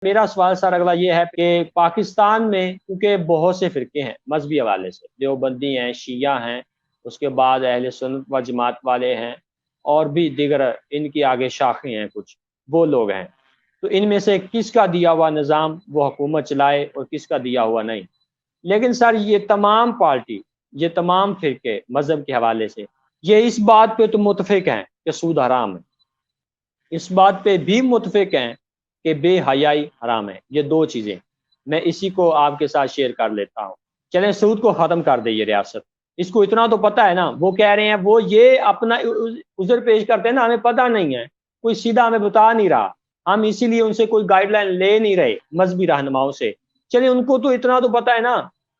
میرا سوال سر اگلا یہ ہے کہ پاکستان میں کیونکہ بہت سے فرقے ہیں مذہبی حوالے سے، دیوبندی ہیں، شیعہ ہیں، اس کے بعد اہل سنت و جماعت والے ہیں، اور بھی دیگر ان کی آگے شاخیں ہیں، کچھ وہ لوگ ہیں، تو ان میں سے کس کا دیا ہوا نظام وہ حکومت چلائے اور کس کا دیا ہوا نہیں۔ لیکن سر یہ تمام پارٹی، یہ تمام فرقے مذہب کے حوالے سے یہ اس بات پہ تو متفق ہیں کہ سود حرام ہے، اس بات پہ بھی متفق ہیں کہ بے حیائی حرام ہے۔ یہ دو چیزیں میں اسی کو آپ کے ساتھ شیئر کر لیتا ہوں۔ چلیں سود کو ختم کر دے یہ ریاست، اس کو اتنا تو پتہ ہے نا، وہ کہہ رہے ہیں وہ یہ اپنا عذر پیش کرتے ہیں نا، ہمیں پتہ نہیں ہے، کوئی سیدھا ہمیں بتا نہیں رہا، ہم اسی لیے ان سے کوئی گائیڈ لائن لے نہیں رہے مذہبی رہنماؤں سے۔ چلیں ان کو تو اتنا تو پتہ ہے نا،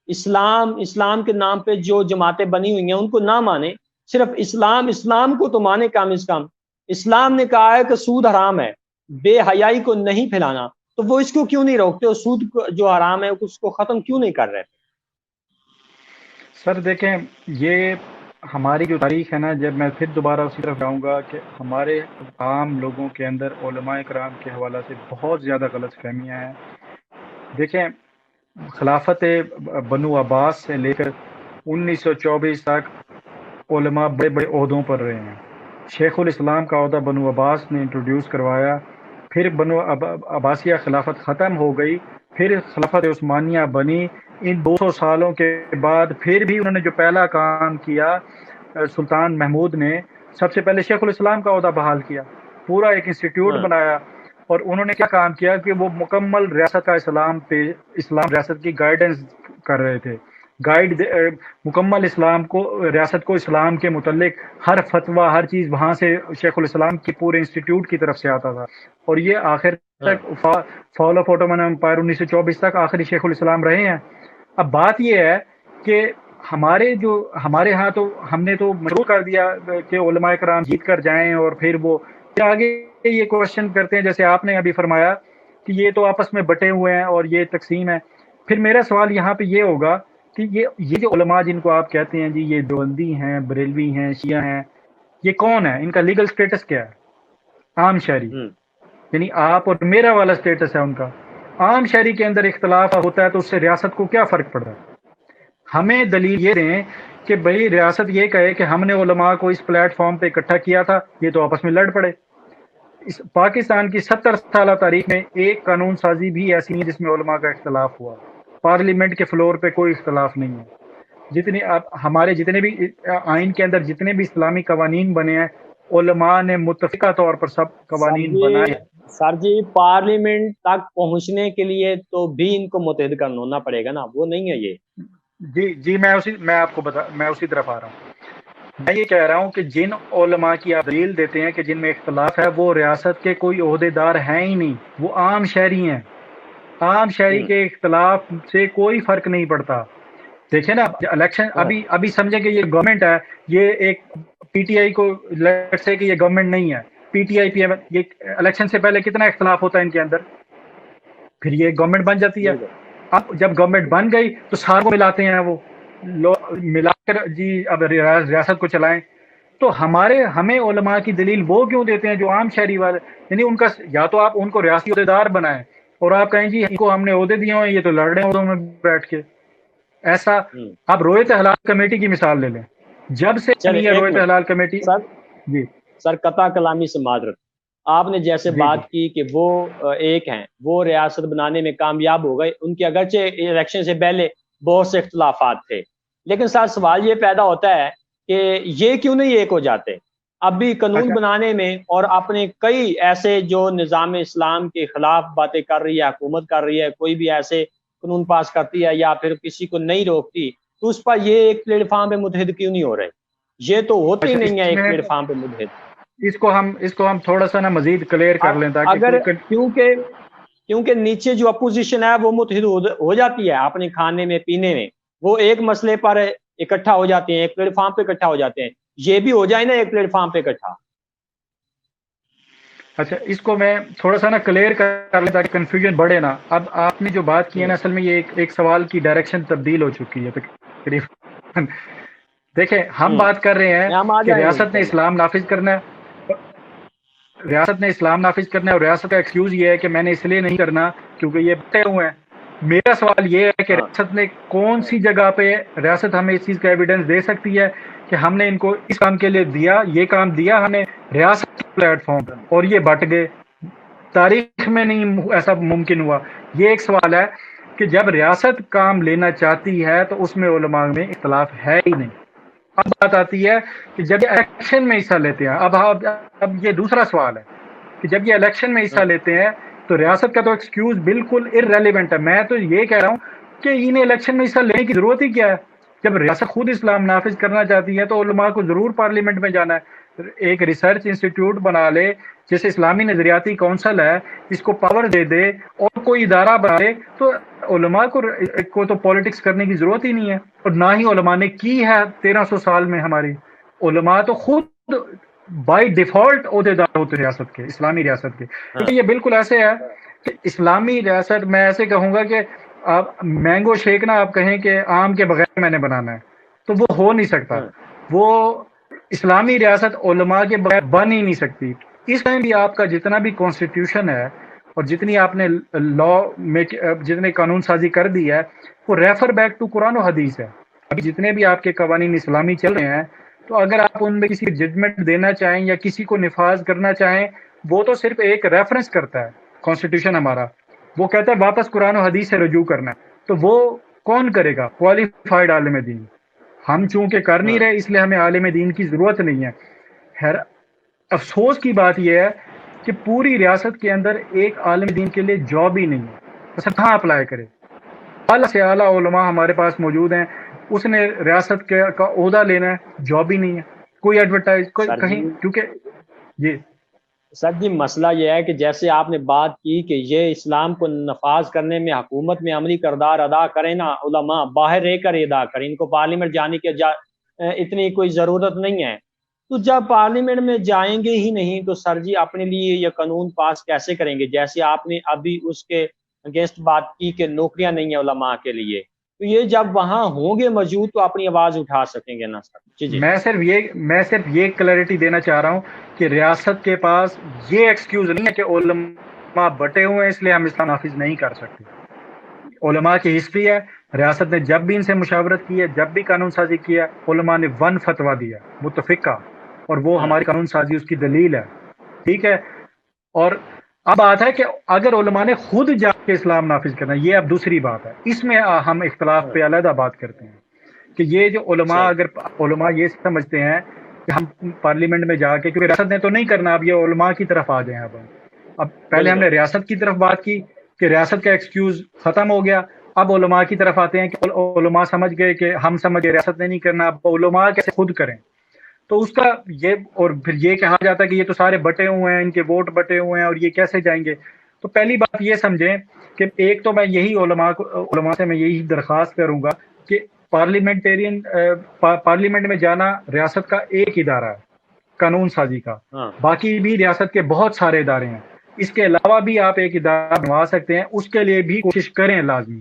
اسلام کے نام پہ جو جماعتیں بنی ہوئی ہیں ان کو نہ مانے، صرف اسلام کو تو مانے کم از کم۔ اسلام نے کہا ہے کہ سود حرام ہے، بے حیائی کو نہیں پھیلانا، تو وہ اس کو کیوں نہیں روکتے، اور سود جو حرام ہے اس کو ختم کیوں نہیں کر رہے؟ سر دیکھیں، یہ ہماری جو تاریخ ہے نا، جب میں پھر دوبارہ اسی طرف جاؤں گا کہ ہمارے عام لوگوں کے اندر علماء کرام کے حوالہ سے بہت زیادہ غلط فہمیاں ہیں۔ دیکھیں، خلافت بنو عباس سے لے کر 1924 تک علماء بڑے بڑے عہدوں پر رہے ہیں۔ شیخ الاسلام کا عہدہ بنو عباس نے انٹروڈیوس کروایا، پھر بنو عباسیہ خلافت ختم ہو گئی، پھر خلافت عثمانیہ بنی۔ ان 200 سالوں کے بعد پھر بھی انہوں نے جو پہلا کام کیا، سلطان محمود نے سب سے پہلے شیخ الاسلام کا عہدہ بحال کیا، پورا ایک انسٹیٹیوٹ بنایا، اور انہوں نے کیا کام کیا کہ وہ مکمل ریاست کا اسلام ریاست کی گائیڈنس کر رہے تھے، مکمل اسلام کو، ریاست کو اسلام کے متعلق ہر فتویٰ، ہر چیز وہاں سے شیخ الاسلام کی پورے انسٹیٹیوٹ کی طرف سے آتا تھا، اور یہ آخر تک فال آف اوٹومن امپائر 1924 تک آخری شیخ الاسلام رہے ہیں۔ اب بات یہ ہے کہ ہمارے ہاں تو ہم نے تو مشروع کر دیا کہ علماء کرام جیت کر جائیں، اور پھر وہ آگے یہ کوشچن کرتے ہیں جیسے آپ نے ابھی فرمایا کہ یہ تو آپس میں بٹے ہوئے ہیں اور یہ تقسیم ہے۔ پھر میرا سوال یہاں پہ یہ ہوگا کہ یہ جو علماء جن کو آپ کہتے ہیں جی یہ دیوبندی ہیں، بریلوی ہیں، شیعہ ہیں، یہ کون ہے؟ ان کا لیگل سٹیٹس کیا ہے؟ عام شہری، یعنی آپ اور میرا والا سٹیٹس ہے ان کا۔ عام شہری کے اندر اختلاف ہوتا ہے تو اس سے ریاست کو کیا فرق پڑ رہا ہے؟ ہمیں دلیل یہ دیں کہ بھئی ریاست یہ کہے کہ ہم نے علماء کو اس پلیٹ فارم پہ اکٹھا کیا تھا، یہ تو آپس میں لڑ پڑے۔ اس پاکستان کی 70 سالہ تاریخ میں ایک قانون سازی بھی ایسی نہیں جس میں علماء کا اختلاف ہوا، پارلیمنٹ کے فلور پہ کوئی اختلاف نہیں ہے۔ ہمارے جتنے بھی آئین کے اندر جتنے بھی اسلامی قوانین بنے ہیں، علماء نے متفقہ طور پر سب قوانین بنائے۔ سر جی پارلیمنٹ تک پہنچنے کے لیے تو بھی ان کو متحد کرنا ہونا پڑے گا نا، وہ نہیں ہے یہ۔ جی میں آپ کو میں اسی طرف آ رہا ہوں۔ میں یہ کہہ رہا ہوں کہ جن علماء کی آپ دلیل دیتے ہیں کہ جن میں اختلاف ہے، وہ ریاست کے کوئی عہدیدار ہیں ہی نہیں، وہ عام شہری ہیں۔ عام شہری کے اختلاف سے کوئی فرق نہیں پڑتا۔ دیکھیں نا، الیکشن ابھی سمجھیں کہ یہ گورنمنٹ ہے، یہ ایک پی ٹی آئی کو لیٹس سے کہ یہ گورنمنٹ نہیں ہے، P T I P M, یہ الیکشن سے پہلے کتنا اختلاف ہوتا ہے ان کے اندر، پھر یہ گورنمنٹ بن جاتی ہے۔ اب جب گورنمنٹ بن گئی تو ساروں کو ملاتے ہیں، وہ ملا کر جی اب ریاست کو چلائیں۔ تو ہمیں علماء کی دلیل وہ کیوں دیتے ہیں جو عام شہری والے، یعنی ان کا یا تو آپ ان کو ریاستی عہدیدار بنائیں اور آپ کہیں جی ان کو ہم نے عہدے دیے ہیں، یہ تو لڑ رہے ہیں عہدوں میں بیٹھ کے۔ ایسا آپ رویت ہلال کمیٹی کی مثال لے لیں، جب سے یہ رویت ہلال کمیٹی جی سر قطع کلامی سے معذرت، آپ نے جیسے بات کی کہ وہ ایک ہیں، وہ ریاست بنانے میں کامیاب ہو گئے، ان کے اگرچہ الیکشن سے پہلے بہت سے اختلافات تھے، لیکن سر سوال یہ پیدا ہوتا ہے کہ یہ کیوں نہیں ایک ہو جاتے؟ اب بھی قانون بنانے میں اور اپنے کئی ایسے جو نظام اسلام کے خلاف باتیں کر رہی ہے حکومت کر رہی ہے، کوئی بھی ایسے قانون پاس کرتی ہے یا پھر کسی کو نہیں روکتی، تو اس پر یہ ایک پلیٹ فارم پہ متحد کیوں نہیں ہو رہے؟ یہ تو ہوتے ہی نہیں ہے ایک پلیٹ فارم پہ متحد۔ اس کو ہم تھوڑا سا نا مزید کلیئر کر لیں تاکہ اگر کیونکہ نیچے جو اپوزیشن ہے وہ متحد ہو جاتی ہے اپنے کھانے میں پینے میں، وہ ایک مسئلے پر اکٹھا ہو جاتے ہیں، ایک پلیٹ فارم پہ اکٹھا ہو جاتے ہیں، یہ بھی ہو جائے نا ایک پلیٹ فارم پہ اکٹھا۔ اچھا، اس کو میں تھوڑا سا نا کلیئر کر لیں تاکہ کنفیوژن بڑھے نا۔ اب آپ نے جو بات کی ہے نا، اصل میں یہ ایک سوال کی ڈائریکشن تبدیل ہو چکی ہے تقریباً۔ دیکھیں، ہم بات کر رہے ہیں کہ ریاست نے اسلام نافذ کرنا ہے، اور ریاست کا ایکسکیوز یہ ہے کہ میں نے اس لیے نہیں کرنا کیونکہ یہ بٹے ہوئے ہیں. میرا سوال یہ ہے کہ ریاست نے کون سی جگہ پہ ریاست ہمیں اس چیز کا ایویڈنس دے سکتی ہے کہ ہم نے ان کو اس کام کے لیے دیا، یہ کام دیا ہم نے ریاست کے پلیٹ فارم اور یہ بٹ گئے. تاریخ میں نہیں ایسا ممکن ہوا. یہ ایک سوال ہے کہ جب ریاست کام لینا چاہتی ہے تو اس میں علماء میں اختلاف ہے ہی نہیں. اب بات آتی ہے کہ جب یہ الیکشن میں حصہ لیتے ہیں، اب یہ دوسرا سوال ہے کہ جب یہ الیکشن میں حصہ لیتے ہیں تو ریاست کا تو ایکسکیوز بالکل ارریلیونٹ ہے. میں تو یہ کہہ رہا ہوں کہ انہیں الیکشن میں حصہ لینے کی ضرورت ہی کیا ہے؟ جب ریاست خود اسلام نافذ کرنا چاہتی ہے تو علماء کو ضرور پارلیمنٹ میں جانا ہے. ایک ریسرچ انسٹیٹیوٹ بنا لے جیسے اسلامی نظریاتی کونسل ہے، اس کو پاور دے دے اور کوئی ادارہ بنا لے تو علماء کو تو پالیٹکس کرنے کی ضرورت ہی نہیں ہے. اور نہ ہی علماء نے کی ہے 1300 سال میں. ہماری علماء تو خود بائی ڈیفالٹ عہدیدار ہوتے ریاست کے، اسلامی ریاست کے. کیونکہ یہ بالکل ایسے ہے کہ اسلامی ریاست، میں ایسے کہوں گا کہ آپ مینگو شیک نا آپ کہیں کہ آم کے بغیر میں نے بنانا ہے تو وہ ہو نہیں سکتا. وہ اسلامی ریاست علماء کے بغیر بن ہی نہیں سکتی. اس ٹائم بھی آپ کا جتنا بھی کانسٹیٹیوشن ہے اور جتنی آپ نے لا میں جتنے قانون سازی کر دی ہے وہ ریفر بیک ٹو قرآن و حدیث ہے. ابھی جتنے بھی آپ کے قوانین اسلامی چل رہے ہیں تو اگر آپ ان میں کسی ججمنٹ دینا چاہیں یا کسی کو نفاذ کرنا چاہیں، وہ تو صرف ایک ریفرنس کرتا ہے. کانسٹیٹیوشن ہمارا وہ کہتا ہے واپس قرآن و حدیث سے رجوع کرنا ہے. تو وہ کون کرے گا؟ کوالیفائڈ عالم دین. ہم چونکہ کر نہیں رہے اس لیے ہمیں عالم دین کی ضرورت نہیں ہے. خیر افسوس کی بات یہ ہے کہ پوری ریاست کے اندر ایک عالم دین کے لیے جاب ہی نہیں ہے. بس کہاں اپلائی کرے؟ اعلیٰ سے اعلیٰ علماء ہمارے پاس موجود ہیں، اس نے ریاست کا عہدہ لینا ہے، جاب ہی نہیں ہے. کوئی ایڈورٹائز کہیں، کیونکہ یہ سر جی مسئلہ یہ ہے کہ جیسے آپ نے بات کی کہ یہ اسلام کو نفاذ کرنے میں حکومت میں عملی کردار ادا کریں نا، علماء باہر رہ کر ادا کریں، ان کو پارلیمنٹ جانے کی اتنی کوئی ضرورت نہیں ہے. تو جب پارلیمنٹ میں جائیں گے ہی نہیں تو سر جی اپنے لیے یہ قانون پاس کیسے کریں گے؟ جیسے آپ نے ابھی اس کے اگینسٹ بات کی کہ نوکریاں نہیں ہیں علماء کے لیے، تو یہ جب وہاں ہوں گے موجود تو اپنی آواز اٹھا سکیں گے نا سر؟ جی میں صرف یہ کلیئرٹی دینا چاہ رہا ہوں کہ ریاست کے پاس یہ ایکسکیوز نہیں ہے کہ علماء بٹے ہوئے ہیں اس لیے ہم اسلام نافذ نہیں کر سکتے. علماء کی ہسٹری ہے، ریاست نے جب بھی ان سے مشاورت کی ہے، جب بھی قانون سازی کیا، علماء نے ون فتویٰ دیا متفقہ، اور وہ ہماری قانون سازی اس کی دلیل ہے. ٹھیک ہے. اور اب بات ہے کہ اگر علماء نے خود جا کے اسلام نافذ کرنا، یہ اب دوسری بات ہے. اس میں ہم اختلاف پہ علیحدہ بات کرتے ہیں کہ یہ جو علماء، اگر علماء یہ سمجھتے ہیں کہ ہم پارلیمنٹ میں جا کے، کیونکہ ریاست نے تو نہیں کرنا، اب یہ علماء کی طرف آ جائیں. اب پہلے ہم نے ریاست کی طرف بات کی کہ ریاست کا ایکسکیوز ختم ہو گیا. اب علماء کی طرف آتے ہیں کہ علماء سمجھ گئے کہ ہم سمجھ گئے ریاست نے نہیں کرنا، اب علماء کیسے خود کریں. تو اس کا یہ، اور پھر یہ کہا جاتا ہے کہ یہ تو سارے بٹے ہوئے ہیں، ان کے ووٹ بٹے ہوئے ہیں اور یہ کیسے جائیں گے. تو پہلی بات یہ سمجھیں کہ ایک تو میں یہی علماء سے میں یہی درخواست کروں گا کہ پارلیمنٹ میں جانا ریاست کا ایک ادارہ ہے قانون سازی کا، باقی بھی ریاست کے بہت سارے ادارے ہیں. اس کے علاوہ بھی آپ ایک ادارہ بنوا سکتے ہیں، اس کے لیے بھی کوشش کریں لازمی.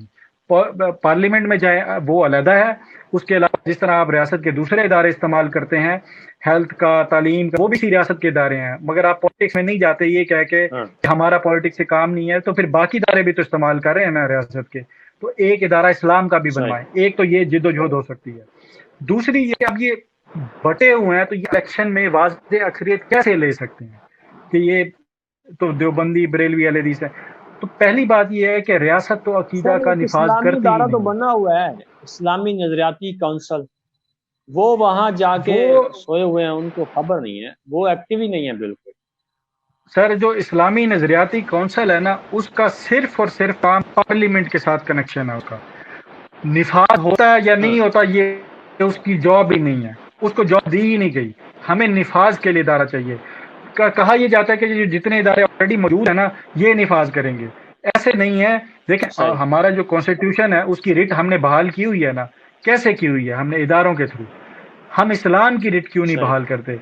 پارلیمنٹ میں جائیں وہ علیحدہ ہے. اس کے علاوہ جس طرح آپ ریاست کے دوسرے ادارے استعمال کرتے ہیں، ہیلتھ کا، تعلیم کا، وہ بھی اسی ریاست کے ادارے ہیں. مگر آپ پالیٹکس میں نہیں جاتے یہ کہہ کے کہ ہمارا پالیٹکس سے کام نہیں ہے، تو پھر باقی ادارے بھی تو استعمال کر رہے ہیں نا ریاست کے. تو ایک ادارہ اسلام کا بھی بنوائیں. ایک تو یہ جد و جہد ہو سکتی ہے. دوسری یہ، اب یہ بٹے ہوئے ہیں تو یہ الیکشن میں واضح اکثریت کیسے لے سکتے ہیں کہ یہ تو دیوبندی بریلوی اہل حدیث ہے. تو پہلی بات یہ ہے کہ ریاست تو عقیدہ کا نفاذ کرتی ہی ادارہ نہیں. تو بنا ہوا ہے اسلامی نظریاتی کونسل، وہ وہاں جا کے سوئے ہوئے ہیں، ان کو خبر نہیں ہے، وہ ایکٹیو ہی نہیں ہے بالکل. سر جو اسلامی نظریاتی کونسل ہے نا، اس کا صرف اور صرف کام پارلیمنٹ کے ساتھ کنیکشن ہے. اس کا نفاذ ہوتا ہے یا نہیں ہوتا یہ اس کی جاب ہی نہیں ہے، اس کو جاب دی ہی نہیں گئی. ہمیں نفاذ کے لیے ادارہ چاہیے. کہا یہ جاتا ہے کہ جتنے ادارے آلریڈی موجود ہیں نا یہ نفاذ کریں گے. ایسے نہیں ہے. دیکھیں ہمارا جو کانسٹیٹیوشن ہے اس کی ریٹ ہم نے بحال کی ہوئی ہے نا. کیسے کی ہوئی ہے؟ ہم نے اداروں کے تھرو. ہم اسلام کی ریٹ کیوں نہیں بحال کرتے؟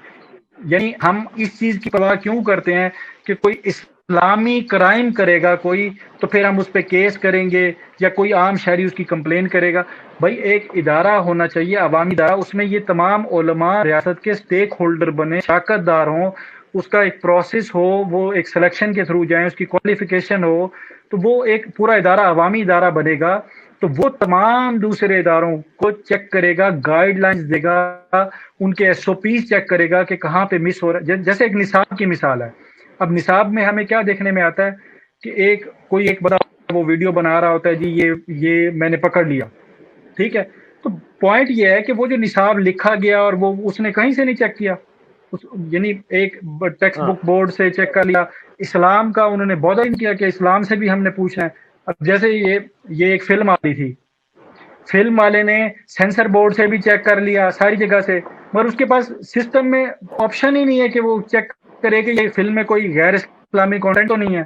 یعنی ہم اس چیز کی پرواہ کیوں کرتے ہیں کہ کوئی اسلامی کرائم کرے گا کوئی تو پھر ہم اس پہ کیس کریں گے یا کوئی عام شہری اس کی کمپلین کرے گا. بھائی ایک ادارہ ہونا چاہیے عوامی ادارہ، اس میں یہ تمام علماء ریاست کے سٹیک ہولڈر بنے، شراکت دار ہوں، اس کا ایک پروسیس ہو، وہ ایک سلیکشن کے تھرو جائیں، اس کی کوالیفیکیشن ہو، تو وہ ایک پورا ادارہ عوامی ادارہ بنے گا، تو وہ تمام دوسرے اداروں کو چیک کرے گا، گائیڈ لائنز دے گا، ان کے ایس او پیز چیک کرے گا کہ کہاں پہ مس ہو رہا ہے. جیسے ایک نصاب کی مثال ہے. اب نصاب میں ہمیں کیا دیکھنے میں آتا ہے کہ کوئی ایک بڑا وہ ویڈیو بنا رہا ہوتا ہے، جی یہ میں نے پکڑ لیا، ٹھیک ہے. تو پوائنٹ یہ ہے کہ وہ جو نصاب لکھا گیا اور وہ اس نے کہیں سے نہیں چیک کیا، یعنی ایک ٹیکسٹ ہاں بک بورڈ سے چیک کر لیا. اسلام کا انہوں نے بہت نہیں کیا کہ اسلام سے بھی ہم نے پوچھنا ہے. اب جیسے یہ ایک فلم آتی تھی، فلم والے نے سینسر بورڈ سے بھی چیک کر لیا، ساری جگہ سے، مگر اس کے پاس سسٹم میں آپشن ہی نہیں ہے کہ وہ چیک کرے کہ یہ فلم میں کوئی غیر اسلامی کانٹینٹ تو نہیں ہے.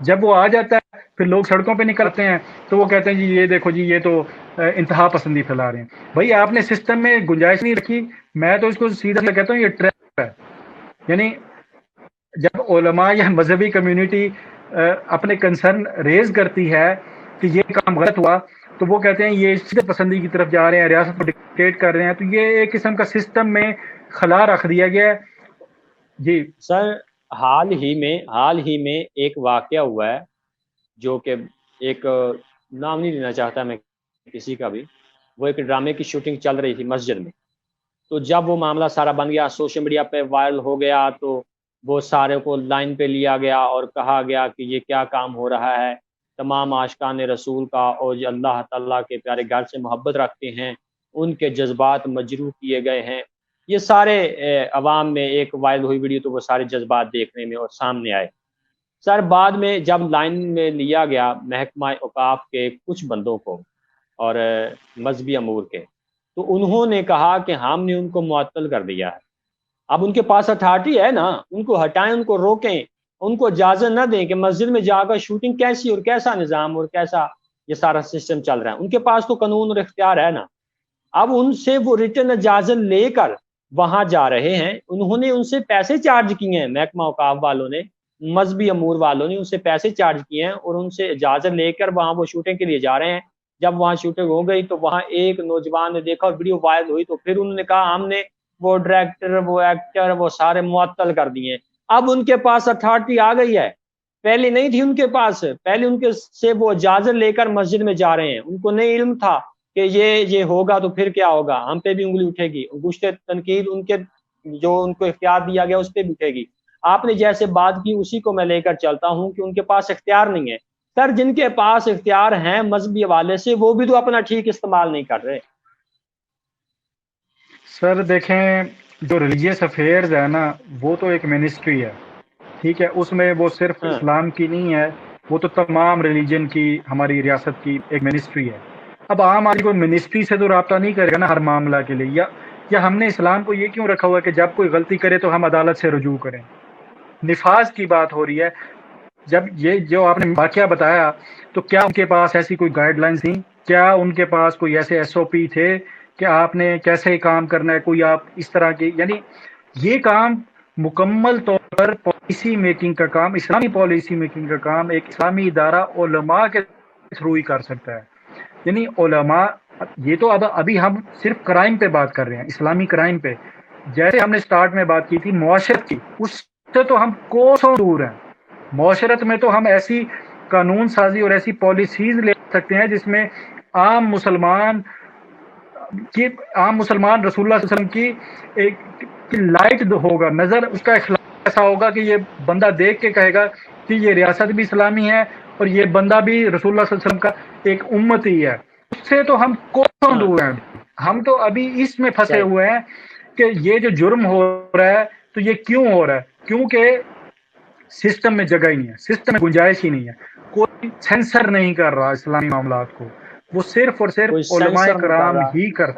جب وہ آ جاتا ہے پھر لوگ سڑکوں پہ نکلتے ہیں تو وہ کہتے ہیں جی یہ دیکھو جی یہ تو انتہا پسندی پھیلا رہے ہیں. بھائی آپ نے سسٹم میں گنجائش نہیں رکھی. میں تو اس کو سیدھا کہتا ہوں یہ ٹریپ ہے. یعنی جب علماء یا مذہبی کمیونٹی اپنے کنسرن ریز کرتی ہے کہ یہ کام غلط ہوا، تو وہ کہتے ہیں یہ شدت پسندی کی طرف جا رہے ہیں، ریاست کو ڈکٹیٹ کر رہے ہیں. تو یہ ایک قسم کا سسٹم میں خلا رکھ دیا گیا ہے. جی سر، حال ہی میں ایک واقعہ ہوا ہے جو کہ ایک نام نہیں لینا چاہتا میں کسی کا بھی. وہ ایک ڈرامے کی شوٹنگ چل رہی تھی مسجد میں. تو جب وہ معاملہ سارا بن گیا، سوشل میڈیا پہ وائرل ہو گیا، تو وہ سارے کو لائن پہ لیا گیا اور کہا گیا کہ یہ کیا کام ہو رہا ہے. تمام عاشقان رسول کا اور جو اللہ تعالیٰ کے پیارے گھر سے محبت رکھتے ہیں ان کے جذبات مجروح کیے گئے ہیں. یہ سارے عوام میں ایک وائرل ہوئی ویڈیو، تو وہ سارے جذبات دیکھنے میں اور سامنے آئے. سر بعد میں جب لائن میں لیا گیا محکمہ اوقاف کے کچھ بندوں کو اور مذہبی امور کے، تو انہوں نے کہا کہ ہم نے ان کو معطل کر دیا ہے. اب ان کے پاس اتھارٹی ہے نا، ان کو ہٹائیں، ان کو روکیں، ان کو اجازت نہ دیں کہ مسجد میں جا کر شوٹنگ کیسی اور کیسا نظام اور کیسا یہ سارا سسٹم چل رہا ہے. ان کے پاس تو قانون اور اختیار ہے نا. اب ان سے وہ ریٹن اجازت لے کر وہاں جا رہے ہیں. انہوں نے ان سے پیسے چارج کیے ہیں، محکمہ اوقاف والوں نے، مذہبی امور والوں نے ان سے پیسے چارج کیے ہیں اور ان سے اجازت لے کر وہاں وہ شوٹنگ کے لیے جا رہے ہیں. جب وہاں شوٹنگ ہو گئی تو وہاں ایک نوجوان نے دیکھا اور ویڈیو وائرل ہوئی، تو پھر انہوں نے کہا ہم نے وہ ڈائریکٹر، وہ ایکٹر، وہ سارے معطل کر دیے. اب ان کے پاس اتھارٹی آ گئی ہے، پہلے نہیں تھی ان کے پاس. پہلے ان کے سے وہ اجازت لے کر مسجد میں جا رہے ہیں. ان کو نہیں علم تھا کہ یہ ہوگا تو پھر کیا ہوگا، ہم پہ بھی انگلی اٹھے گی، گشت تنقید ان کے جو ان کو اختیار دیا گیا اس پہ بھی اٹھے گی. آپ نے جیسے بات کی اسی کو میں لے کر چلتا ہوں کہ ان کے پاس اختیار نہیں ہے. سر جن کے پاس اختیار ہیں مذہبی حوالے سے، وہ بھی تو اپنا ٹھیک استعمال نہیں کر رہے. سر دیکھیں، جو ریلیجیس افیئرز ہے نا وہ تو ایک منسٹری ہے، ٹھیک ہے. اس میں وہ صرف ہاں اسلام کی نہیں ہے، وہ تو تمام ریلیجن کی، ہماری ریاست کی ایک منسٹری ہے. اب عام آدمی کو منسٹری سے تو رابطہ نہیں کرے گا نا ہر معاملہ کے لیے. یا ہم نے اسلام کو یہ کیوں رکھا ہوا ہے کہ جب کوئی غلطی کرے تو ہم عدالت سے رجوع کریں. نفاذ کی بات ہو رہی ہے. جب یہ جو آپ نے واقعہ بتایا، تو کیا ان کے پاس ایسی کوئی گائیڈ لائنز تھیں؟ کیا ان کے پاس کوئی ایسے ایس او پی تھے کہ آپ نے کیسے کام کرنا ہے؟ کوئی آپ اس طرح کی، یعنی یہ کام مکمل طور پر پالیسی میکنگ کا کام، اسلامی پالیسی میکنگ کا کام ایک اسلامی ادارہ علماء کے تھرو ہی کر سکتا ہے. یعنی علماء، یہ تو ابھی ہم صرف کرائم پہ بات کر رہے ہیں، اسلامی کرائم پہ. جیسے ہم نے سٹارٹ میں بات کی تھی معاشرت کی، اس سے تو ہم کوسوں دور ہیں. معاشرت میں تو ہم ایسی قانون سازی اور ایسی پالیسیز لے سکتے ہیں جس میں عام مسلمان رسول اللہ صلی اللہ علیہ وسلم کی ایک لائٹ ہوگا، نظر اس کا اخلاق ایسا ہوگا کہ یہ بندہ دیکھ کے کہے گا کہ یہ ریاست بھی اسلامی ہے اور یہ بندہ بھی رسول اللہ صلی اللہ علیہ وسلم کا ایک امتی ہے. اس سے تو ہم کوسوں ہاں دور ہیں. ہم تو ابھی اس میں پھنسے صحیح. ہوئے ہیں کہ یہ جو جرم ہو رہا ہے تو یہ کیوں ہو رہا ہے؟ کیونکہ سسٹم میں جگہ ہی نہیں ہے، سسٹم میں گنجائش ہی نہیں ہے. کوئی سینسر نہیں کر رہا اسلامی معاملات کو. وہ صرف اور کوئی صرف علماء سینسر نہیں کر کرام رہا. ہی کر سکتے